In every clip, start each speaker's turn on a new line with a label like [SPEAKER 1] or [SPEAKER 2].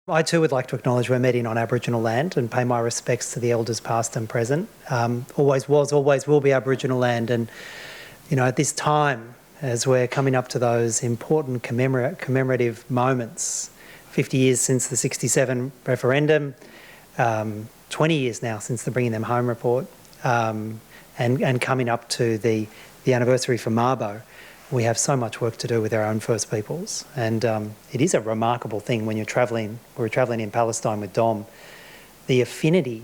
[SPEAKER 1] I too would like to acknowledge we're meeting on Aboriginal land and pay my respects to the elders past and present. Always was, always will be Aboriginal land. And, you know, at this time, as we're coming up to those important commemorative moments, 50 years since the 67 referendum, 20 years now since the Bringing Them Home report, and coming up to the anniversary for Mabo, we have so much work to do with our own First Peoples. And it is a remarkable thing when you're travelling. We were travelling in Palestine with Dom, the affinity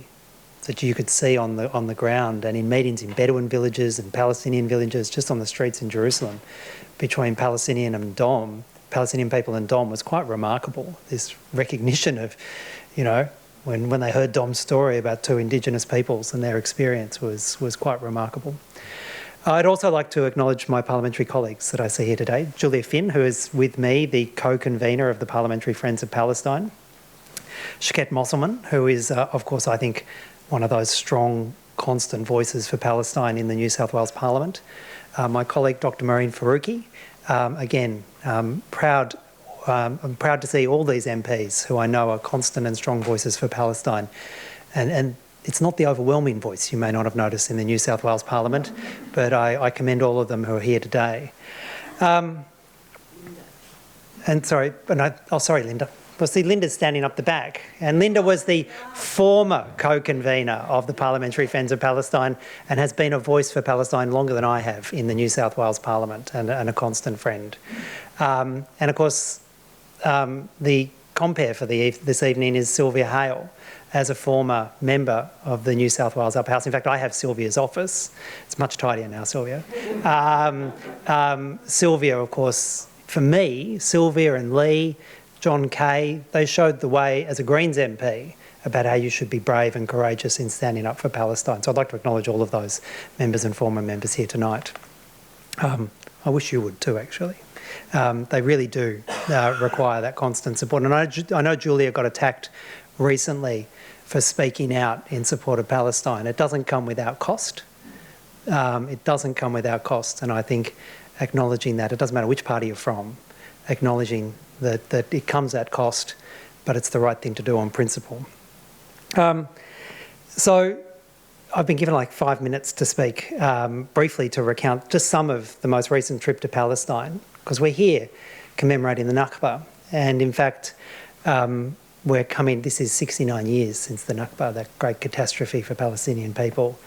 [SPEAKER 1] that you could see on the ground and in meetings in Bedouin villages and Palestinian villages, just on the streets in Jerusalem, between Palestinian people and Dom was quite remarkable. This recognition of, you know, when they heard Dom's story about two Indigenous peoples and their experience was quite remarkable. I'd also like to acknowledge my parliamentary colleagues that I see here today. Julia Finn, who is with me, the co-convener of the Parliamentary Friends of Palestine. Shket Mosselman, who is, of course, I think, one of those strong, constant voices for Palestine in the New South Wales Parliament. My colleague, Dr. Marine Faruqi. Again, I'm proud to see all these MPs who I know are constant and strong voices for Palestine. And it's not the overwhelming voice you may not have noticed in the New South Wales Parliament, but I commend all of them who are here today. Sorry, Linda. Well, see, Linda's standing up the back, and Linda was the former co-convener of the Parliamentary Friends of Palestine and has been a voice for Palestine longer than I have in the New South Wales Parliament and a constant friend. And of course, the compere for this evening is Sylvia Hale, as a former member of the New South Wales Upper House. In fact, I have Sylvia's office. It's much tidier now, Sylvia. Sylvia, of course, for me, Sylvia and Lee, John Kay, they showed the way as a Greens MP about how you should be brave and courageous in standing up for Palestine. So I'd like to acknowledge all of those members and former members here tonight. I wish you would too, actually. They really do require that constant support. And I know Julia got attacked recently for speaking out in support of Palestine. It doesn't come without cost. It doesn't come without cost. And I think acknowledging that, it doesn't matter which party you're from, acknowledging that it comes at cost, but it's the right thing to do on principle. So I've been given like 5 minutes to speak briefly to recount just some of the most recent trip to Palestine, because we're here commemorating the Nakba. And in fact, this is 69 years since the Nakba, that great catastrophe for Palestinian people,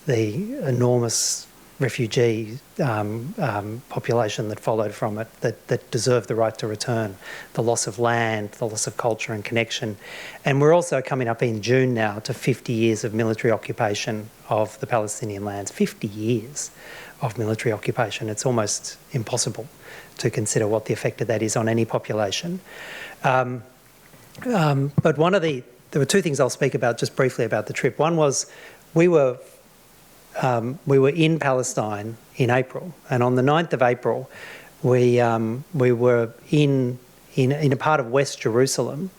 [SPEAKER 1] the enormous refugee population that followed from it, that deserved the right to return, the loss of land, the loss of culture and connection. And we're also coming up in June now to 50 years of military occupation of the Palestinian lands. 50 years of military occupation. It's almost impossible to consider what the effect of that is on any population. But there were two things I'll speak about just briefly about the trip. One was we were in Palestine in April, and on the 9th of April, we were in a part of West Jerusalem,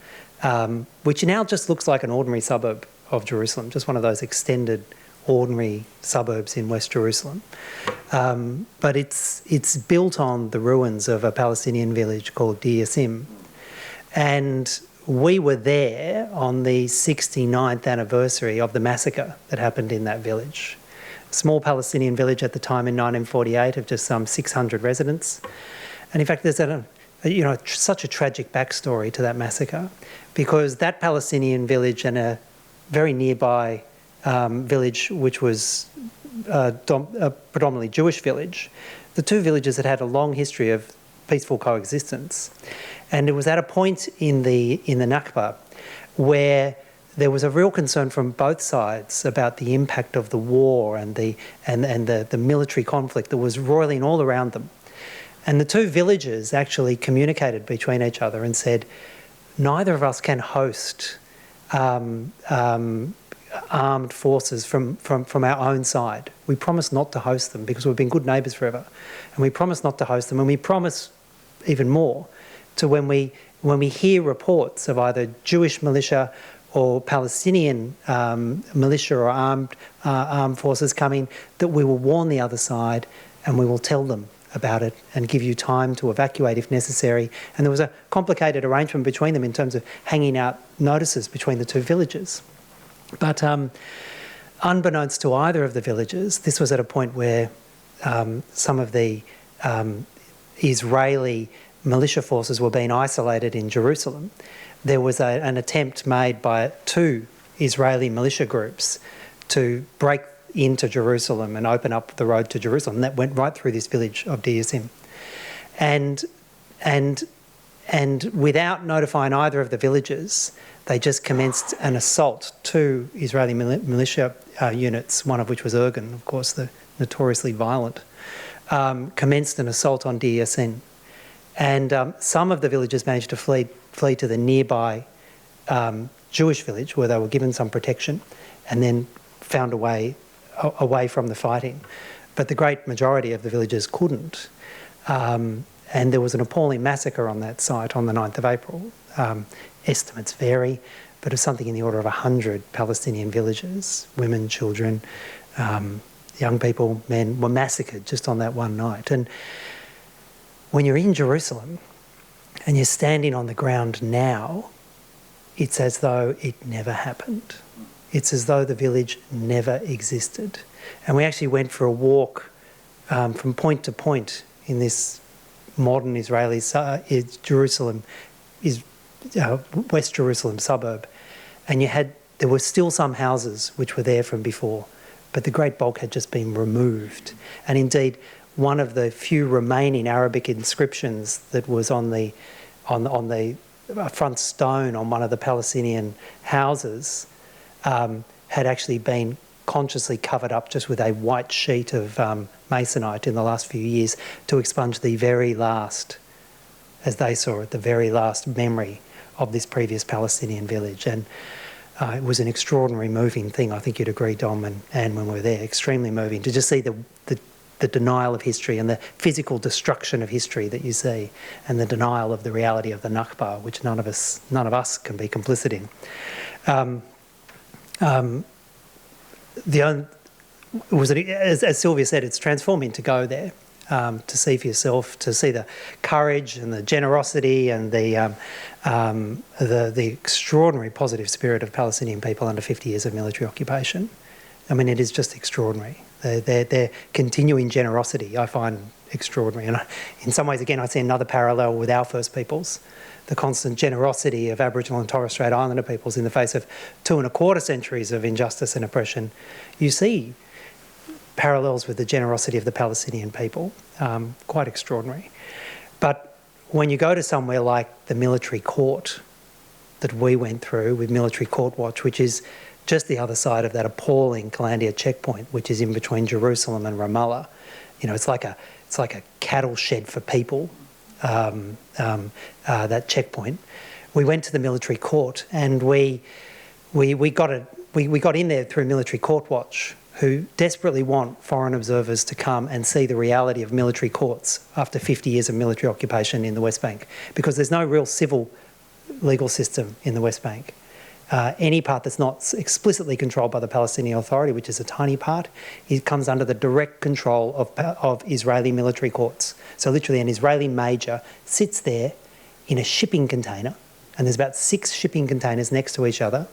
[SPEAKER 1] which now just looks like an ordinary suburb of Jerusalem, just one of those extended ordinary suburbs in West Jerusalem. But it's built on the ruins of a Palestinian village called Deir Yassim. And we were there on the 69th anniversary of the massacre that happened in that village. A small Palestinian village at the time in 1948 of just some 600 residents. And in fact, there's such a tragic backstory to that massacre, because that Palestinian village and a very nearby village, which was a predominantly Jewish village, the two villages had a long history of peaceful coexistence. And it was at a point in the Nakba where there was a real concern from both sides about the impact of the war and the military conflict that was roiling all around them. And the two villages actually communicated between each other and said, neither of us can host armed forces from our own side. We promise not to host them because we've been good neighbours forever. And we promise not to host them, and we promise even more to when we hear reports of either Jewish militia or Palestinian militia or armed forces coming, that we will warn the other side and we will tell them about it and give you time to evacuate if necessary. And there was a complicated arrangement between them in terms of hanging out notices between the two villages. But unbeknownst to either of the villages, this was at a point where some of the Israeli militia forces were being isolated in Jerusalem. There was an attempt made by two Israeli militia groups to break into Jerusalem and open up the road to Jerusalem. And that went right through this village of Diyusim. And without notifying either of the villages, they just commenced an assault. Two Israeli militia units, one of which was Irgun, of course, the notoriously violent, commenced an assault on Diyusim. And some of the villagers managed to flee to the nearby Jewish village where they were given some protection and then found a way away from the fighting. But the great majority of the villagers couldn't. And there was an appalling massacre on that site on the 9th of April. Estimates vary, but of something in the order of 100 Palestinian villages, women, children, young people, men, were massacred just on that one night. And when you're in Jerusalem and you're standing on the ground now, it's as though it never happened. It's as though the village never existed. And we actually went for a walk from point to point in this modern Israeli Jerusalem, West Jerusalem suburb. And there were still some houses which were there from before, but the great bulk had just been removed. And indeed, one of the few remaining Arabic inscriptions that was on the front stone on one of the Palestinian houses had actually been consciously covered up just with a white sheet of masonite in the last few years to expunge the very last, as they saw it, the very last memory of this previous Palestinian village. And it was an extraordinary, moving thing. I think you'd agree, Dom and Anne, when we were there. Extremely moving to just see the denial of history and the physical destruction of history that you see, and the denial of the reality of the Nakba, which none of us can be complicit in. As Sylvia said, it's transforming to go there, to see for yourself, to see the courage and the generosity and the extraordinary positive spirit of Palestinian people under 50 years of military occupation. I mean, it is just extraordinary. Their continuing generosity I find extraordinary. And in some ways, again, I see another parallel with our First Peoples, the constant generosity of Aboriginal and Torres Strait Islander peoples in the face of 2.25 centuries of injustice and oppression. You see parallels with the generosity of the Palestinian people, quite extraordinary. But when you go to somewhere like the military court that we went through with Military Court Watch, which is just the other side of that appalling Calandia checkpoint, which is in between Jerusalem and Ramallah. You know, it's like a cattle shed for people, that checkpoint. We went to the military court and we got in there through Military Court Watch, who desperately want foreign observers to come and see the reality of military courts after 50 years of military occupation in the West Bank, because there's no real civil legal system in the West Bank. Any part that's not explicitly controlled by the Palestinian Authority, which is a tiny part, it comes under the direct control of Israeli military courts. So literally an Israeli major sits there in a shipping container, and there's about 6 shipping containers next to each other.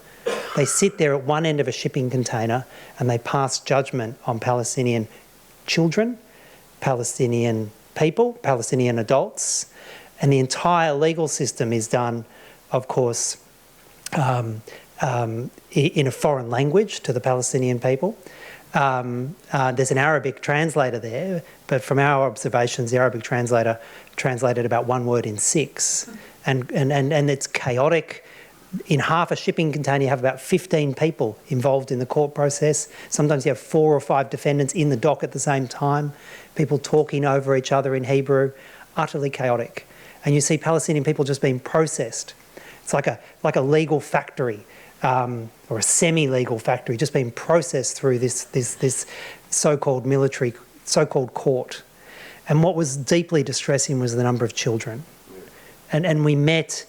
[SPEAKER 1] They sit there at one end of a shipping container and they pass judgment on Palestinian children, Palestinian people, Palestinian adults, and the entire legal system is done, of course, in a foreign language to the Palestinian people. There's an Arabic translator there, but from our observations, the Arabic translator translated about one word in 6. And it's chaotic. In half a shipping container, you have about 15 people involved in the court process. Sometimes you have 4 or 5 defendants in the dock at the same time, people talking over each other in Hebrew, utterly chaotic. And you see Palestinian people just being processed. It's like a legal factory, or a semi-legal factory, just being processed through this so-called court. And what was deeply distressing was the number of children. And we met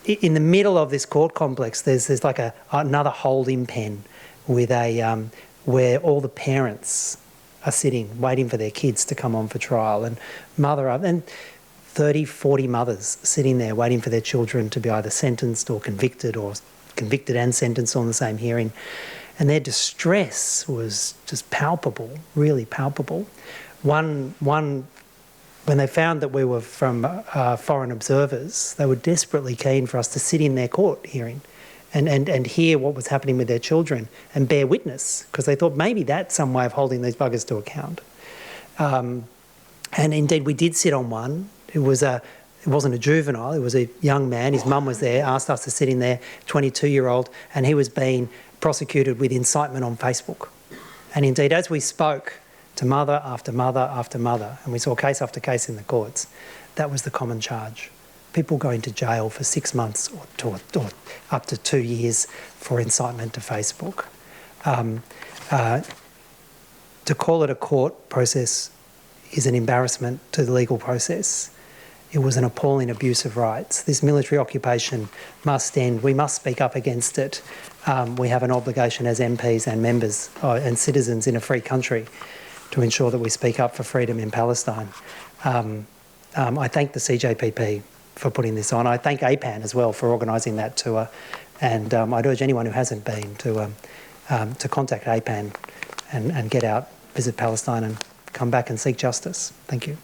[SPEAKER 1] in the middle of this court complex. There's like another holding pen with where all the parents are sitting, waiting for their kids to come on for trial, and 30, 40 mothers sitting there waiting for their children to be either sentenced or convicted and sentenced on the same hearing. And their distress was just palpable, really palpable. When they found that we were from foreign observers, they were desperately keen for us to sit in their court hearing and hear what was happening with their children and bear witness, because they thought maybe that's some way of holding these buggers to account. And indeed, we did sit on one. It wasn't a juvenile, it was a young man. His mum was there, asked us to sit in there, 22-year-old, and he was being prosecuted with incitement on Facebook. And indeed, as we spoke to mother after mother after mother, and we saw case after case in the courts, that was the common charge. People going to jail for 6 months or up to 2 years for incitement to Facebook. To call it a court process is an embarrassment to the legal process. It was an appalling abuse of rights. This military occupation must end. We must speak up against it. We have an obligation as MPs and members and citizens in a free country to ensure that we speak up for freedom in Palestine. I thank the CJPP for putting this on. I thank APAN as well for organising that tour. And I'd urge anyone who hasn't been to contact APAN and get out, visit Palestine and come back and seek justice. Thank you.